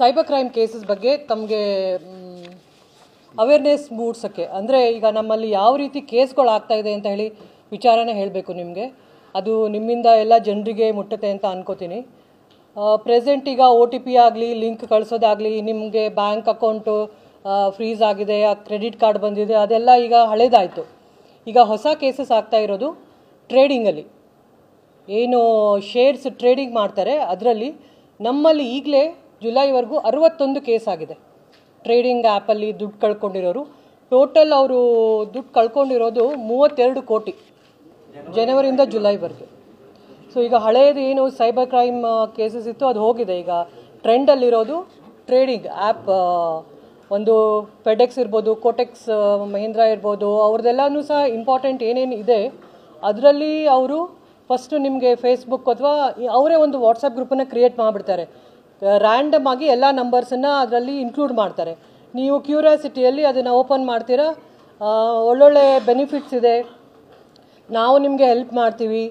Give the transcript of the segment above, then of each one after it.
Cyber crime cases ಬಗ್ಗೆ ತಮಗೆ awareness ಮೂಡಿಸೋಕ್ಕೆ, ಅಂದರೆ ಈಗ ನಮ್ಮಲ್ಲಿ ಯಾವ ರೀತಿ ಕೇಸ್ಗಳು ಆಗ್ತಾ ಇದೆ ಅಂತ ಹೇಳಿ ವಿಚಾರನೇ ಹೇಳಬೇಕು ನಿಮಗೆ. ಅದು ನಿಮ್ಮಿಂದ ಎಲ್ಲ ಜನರಿಗೆ ಮುಟ್ಟುತ್ತೆ ಅಂತ ಅನ್ಕೋತೀನಿ. ಪ್ರೆಸೆಂಟ್ ಈಗ OTP ಆಗಲಿ, ಲಿಂಕ್ ಕಳಿಸೋದಾಗಲಿ, ನಿಮಗೆ ಬ್ಯಾಂಕ್ ಅಕೌಂಟು ಫ್ರೀಸ್ ಆಗಿದೆ, ಕ್ರೆಡಿಟ್ ಕಾರ್ಡ್ ಬಂದಿದೆ, ಅದೆಲ್ಲ ಈಗ ಹಳೇದಾಯಿತು. ಈಗ ಹೊಸ ಕೇಸಸ್ ಆಗ್ತಾ ಇರೋದು ಟ್ರೇಡಿಂಗಲ್ಲಿ. ಏನು ಶೇರ್ಸ್ ಟ್ರೇಡಿಂಗ್ ಮಾಡ್ತಾರೆ ಅದರಲ್ಲಿ ನಮ್ಮಲ್ಲಿ ಈಗಲೇ ಜುಲೈವರೆಗೂ 61 ಕೇಸ್ ಆಗಿದೆ. ಟ್ರೇಡಿಂಗ್ ಆ್ಯಪಲ್ಲಿ ದುಡ್ಡು ಕಳ್ಕೊಂಡಿರೋರು ಟೋಟಲ್ ಅವರು ದುಡ್ಡು ಕಳ್ಕೊಂಡಿರೋದು 32 ಕೋಟಿ ಜನವರಿಯಿಂದ ಜುಲೈವರೆಗೆ. ಸೊ ಈಗ ಹಳೇದು ಏನು ಸೈಬರ್ ಕ್ರೈಮ್ ಕೇಸಸ್ ಇತ್ತು ಅದು ಹೋಗಿದೆ. ಈಗ ಟ್ರೆಂಡಲ್ಲಿರೋದು ಟ್ರೇಡಿಂಗ್ ಆ್ಯಪ್. ಒಂದು ಫೆಡೆಕ್ಸ್ ಇರ್ಬೋದು, ಕೋಟೆಕ್ಸ್ ಮಹೀಂದ್ರಾ ಇರ್ಬೋದು, ಅವ್ರದ್ದೆಲ್ಲನೂ ಸಹ ಇಂಪಾರ್ಟೆಂಟ್ ಏನೇನು ಇದೆ ಅದರಲ್ಲಿ ಅವರು ಫಸ್ಟು ನಿಮಗೆ ಫೇಸ್ಬುಕ್ ಅಥವಾ ಅವರೇ ಒಂದು ವಾಟ್ಸಪ್ ಗ್ರೂಪನ್ನು ಕ್ರಿಯೇಟ್ ಮಾಡಿಬಿಡ್ತಾರೆ. ರ್ಯಾಂಡಮ್ ಆಗಿ ಎಲ್ಲ ನಂಬರ್ಸನ್ನು ಅದರಲ್ಲಿ ಇನ್ಕ್ಲೂಡ್ ಮಾಡ್ತಾರೆ. ನೀವು ಕ್ಯೂರಿಯಾಸಿಟಿಯಲ್ಲಿ ಅದನ್ನು ಓಪನ್ ಮಾಡ್ತೀರಾ, ಒಳ್ಳೊಳ್ಳೆ ಬೆನಿಫಿಟ್ಸ್ ಇದೆ, ನಾವು ನಿಮಗೆ ಹೆಲ್ಪ್ ಮಾಡ್ತೀವಿ,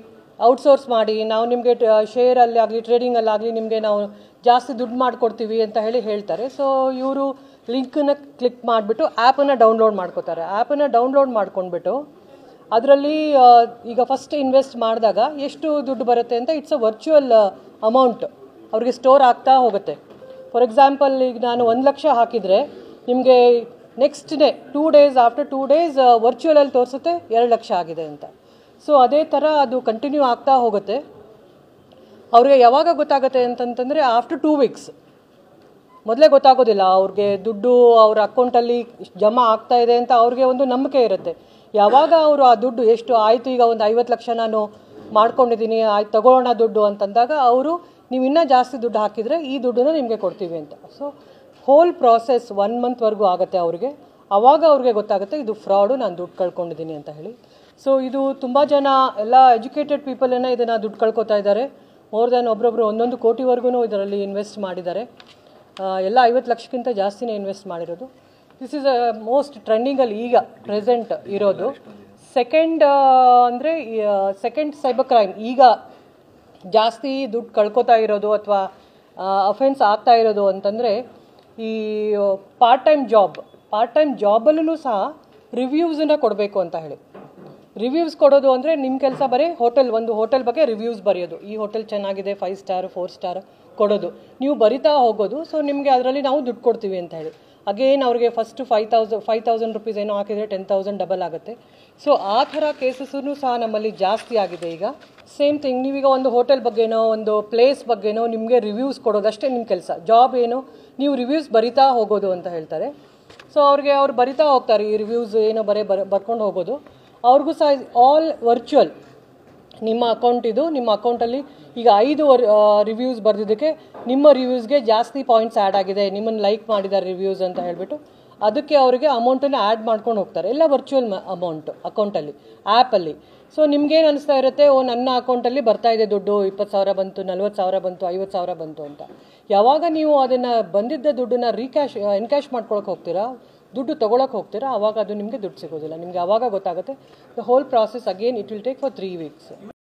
ಔಟ್ಸೋರ್ಸ್ ಮಾಡಿ, ನಾವು ನಿಮಗೆ ಶೇರಲ್ಲಿ ಆಗಲಿ ಟ್ರೇಡಿಂಗಲ್ಲಾಗಲಿ ನಿಮಗೆ ನಾವು ಜಾಸ್ತಿ ದುಡ್ಡು ಮಾಡಿಕೊಡ್ತೀವಿ ಅಂತ ಹೇಳ್ತಾರೆ. ಸೊ ಇವರು ಲಿಂಕನ್ನು ಕ್ಲಿಕ್ ಮಾಡಿಬಿಟ್ಟು ಆ್ಯಪನ್ನು ಡೌನ್ಲೋಡ್ ಮಾಡ್ಕೋತಾರೆ. ಆ್ಯಪನ್ನು ಡೌನ್ಲೋಡ್ ಮಾಡ್ಕೊಂಡ್ಬಿಟ್ಟು ಅದರಲ್ಲಿ ಈಗ ಫಸ್ಟ್ ಇನ್ವೆಸ್ಟ್ ಮಾಡಿದಾಗ ಎಷ್ಟು ದುಡ್ಡು ಬರುತ್ತೆ ಅಂತ ಇಟ್ಸ್ ಅ ವರ್ಚುವಲ್ ಅಮೌಂಟ್ ಅವ್ರಿಗೆ ಸ್ಟೋರ್ ಆಗ್ತಾ ಹೋಗುತ್ತೆ. ಫಾರ್ ಎಕ್ಸಾಂಪಲ್ ಈಗ ನಾನು 1 ಲಕ್ಷ ಹಾಕಿದರೆ ನಿಮಗೆ next day 2 days after 2 days ವರ್ಚುವಲಲ್ಲಿ ತೋರಿಸುತ್ತೆ 2 ಲಕ್ಷ ಆಗಿದೆ ಅಂತ. ಸೊ ಅದೇ ಥರ ಅದು ಕಂಟಿನ್ಯೂ ಆಗ್ತಾ ಹೋಗುತ್ತೆ. ಅವ್ರಿಗೆ ಯಾವಾಗ ಗೊತ್ತಾಗುತ್ತೆ ಅಂತಂತಂದರೆ ಆಫ್ಟರ್ 2 ವೀಕ್ಸ್. ಮೊದಲೇ ಗೊತ್ತಾಗೋದಿಲ್ಲ ಅವ್ರಿಗೆ. ದುಡ್ಡು ಅವ್ರ ಅಕೌಂಟಲ್ಲಿ ಜಮಾ ಆಗ್ತಾ ಇದೆ ಅಂತ ಅವ್ರಿಗೆ ಒಂದು ನಂಬಿಕೆ ಇರುತ್ತೆ. ಯಾವಾಗ ಅವರು ಆ ದುಡ್ಡು ಎಷ್ಟು ಆಯಿತು, ಈಗ ಒಂದು 50 ಲಕ್ಷ ನಾನು ಮಾಡ್ಕೊಂಡಿದ್ದೀನಿ, ಆಯ್ತು ತಗೊಳ್ಳೋಣ ದುಡ್ಡು ಅಂತಂದಾಗ ಅವರು ನೀವು ಇನ್ನೂ ಜಾಸ್ತಿ ದುಡ್ಡು ಹಾಕಿದರೆ ಈ ದುಡ್ಡನ್ನು ನಿಮಗೆ ಕೊಡ್ತೀವಿ ಅಂತ. ಸೊ ಹೋಲ್ ಪ್ರಾಸೆಸ್ 1 ಮಂತ್ವರೆಗೂ ಆಗುತ್ತೆ ಅವ್ರಿಗೆ. ಆವಾಗ ಅವ್ರಿಗೆ ಗೊತ್ತಾಗುತ್ತೆ ಇದು ಫ್ರಾಡು, ನಾನು ದುಡ್ಡು ಕಳ್ಕೊಂಡಿದ್ದೀನಿ ಅಂತ ಹೇಳಿ. ಸೊ ಇದು ತುಂಬ ಜನ ಎಲ್ಲ ಎಜುಕೇಟೆಡ್ ಪೀಪಲನ್ನು ಇದನ್ನು ದುಡ್ಡು ಕಳ್ಕೊತಾ ಇದ್ದಾರೆ. ಮೋರ್ ದ್ಯಾನ್ ಒಬ್ಬೊಬ್ಬರು 1 ಕೋಟಿವರೆಗೂ ಇದರಲ್ಲಿ ಇನ್ವೆಸ್ಟ್ ಮಾಡಿದ್ದಾರೆ. ಎಲ್ಲ 50 ಲಕ್ಷಕ್ಕಿಂತ ಜಾಸ್ತಿನೇ ಇನ್ವೆಸ್ಟ್ ಮಾಡಿರೋದು. ದಿಸ್ ಈಸ್ ಮೋಸ್ಟ್ ಟ್ರೆಂಡಿಂಗಲ್ಲಿ ಈಗ ಪ್ರೆಸೆಂಟ್ ಇರೋದು. ಸೆಕೆಂಡ್ ಅಂದರೆ ಸೆಕೆಂಡ್ ಸೈಬರ್ ಕ್ರೈಮ್ ಈಗ ಜಾಸ್ತಿ ದುಡ್ಡು ಕಳ್ಕೊತಾ ಇರೋದು ಅಥವಾ ಅಫೆನ್ಸ್ ಆಗ್ತಾ ಇರೋದು ಅಂತಂದರೆ ಈ ಪಾರ್ಟ್ ಟೈಮ್ ಜಾಬಲ್ಲೂ ಸಹ ರಿವ್ಯೂಸನ್ನು ಕೊಡಬೇಕು ಅಂತ ಹೇಳಿ. ರಿವ್ಯೂಸ್ ಕೊಡೋದು ಅಂದರೆ ನಿಮ್ಮ ಕೆಲಸ ಬರೀ ಒಂದು ಹೋಟೆಲ್ ಬಗ್ಗೆ ರಿವ್ಯೂಸ್ ಬರೆಯೋದು. ಈ ಹೋಟೆಲ್ ಚೆನ್ನಾಗಿದೆ, 5 ಸ್ಟಾರ್ 4 ಸ್ಟಾರ್ ಕೊಡೋದು, ನೀವು ಬರಿತಾ ಹೋಗೋದು. ಸೊ ನಿಮಗೆ ಅದರಲ್ಲಿ ನಾವು ದುಡ್ಡು ಕೊಡ್ತೀವಿ ಅಂತ ಹೇಳಿ. ಅಗೇನ್ ಅವ್ರಿಗೆ ಫಸ್ಟ್ 5,000 ರುಪೀಸ್ ಏನೋ ಹಾಕಿದರೆ 10,000 ಡಬಲ್ ಆಗುತ್ತೆ. ಸೊ ಆ ಥರ ಕೇಸಸ್ಸೂ ಸಹ ನಮ್ಮಲ್ಲಿ ಜಾಸ್ತಿ ಆಗಿದೆ ಈಗ. ಸೇಮ್ ಥಿಂಗ್, ನೀವೀಗ ಒಂದು ಹೋಟೆಲ್ ಬಗ್ಗೆನೋ ಒಂದು ಪ್ಲೇಸ್ ಬಗ್ಗೆನೋ ನಿಮಗೆ ರಿವ್ಯೂಸ್ ಕೊಡೋದಷ್ಟೇ ನಿಮ್ಮ ಕೆಲಸ. ಜಾಬ್ ಏನು, ನೀವು ರಿವ್ಯೂಸ್ ಬರಿತಾ ಹೋಗೋದು ಅಂತ ಹೇಳ್ತಾರೆ. ಸೊ ಅವ್ರು ಬರಿತಾ ಹೋಗ್ತಾರೆ, ಈ ರಿವ್ಯೂಸ್ ಏನೋ ಬರ್ಕೊಂಡು ಹೋಗೋದು. ಅವ್ರಿಗೂ ಸಹ ಆಲ್ ವರ್ಚುವಲ್. ನಿಮ್ಮ ಅಕೌಂಟಲ್ಲಿ ಈಗ 5 ರಿವ್ಯೂಸ್ ಬರೆದಿದ್ದಕ್ಕೆ ನಿಮ್ಮ ರಿವ್ಯೂಸ್ಗೆ ಜಾಸ್ತಿ ಪಾಯಿಂಟ್ಸ್ ಆ್ಯಡ್ ಆಗಿದೆ, ನಿಮ್ಮನ್ನು ಲೈಕ್ ಮಾಡಿದ್ದಾರೆ ರಿವ್ಯೂಸ್ ಅಂತ ಹೇಳಿಬಿಟ್ಟು ಅದಕ್ಕೆ ಅವರಿಗೆ ಅಮೌಂಟನ್ನು ಆ್ಯಡ್ ಮಾಡ್ಕೊಂಡು ಹೋಗ್ತಾರೆ. ಎಲ್ಲ ವರ್ಚುವಲ್ ಅಮೌಂಟ್ ಅಕೌಂಟಲ್ಲಿ, ಆ್ಯಪಲ್ಲಿ. ಸೊ ನಿಮ್ಗೇನು ಅನಿಸ್ತಾ ಇರುತ್ತೆ, ನನ್ನ ಅಕೌಂಟಲ್ಲಿ ಬರ್ತಾ ಇದೆ ದುಡ್ಡು, 20,000 ಬಂತು, 40,000 ಬಂತು, 50,000 ಬಂತು ಅಂತ. ಯಾವಾಗ ನೀವು ಅದನ್ನು ಬಂದಿದ್ದ ದುಡ್ಡನ್ನು ಎನ್ಕ್ಯಾಶ್ ಮಾಡ್ಕೊಳಕ್ಕೆ ಹೋಗ್ತೀರಾ, ದುಡ್ಡು ತೊಗೊಳಕ್ಕೆ ಹೋಗ್ತೀರಾ, ಆವಾಗ ಅದು ನಿಮಗೆ ದುಡ್ಡು ಸಿಗೋದಿಲ್ಲ. ನಿಮಗೆ ಆವಾಗ ಗೊತ್ತಾಗುತ್ತೆ. The whole process again it will take for 3 weeks.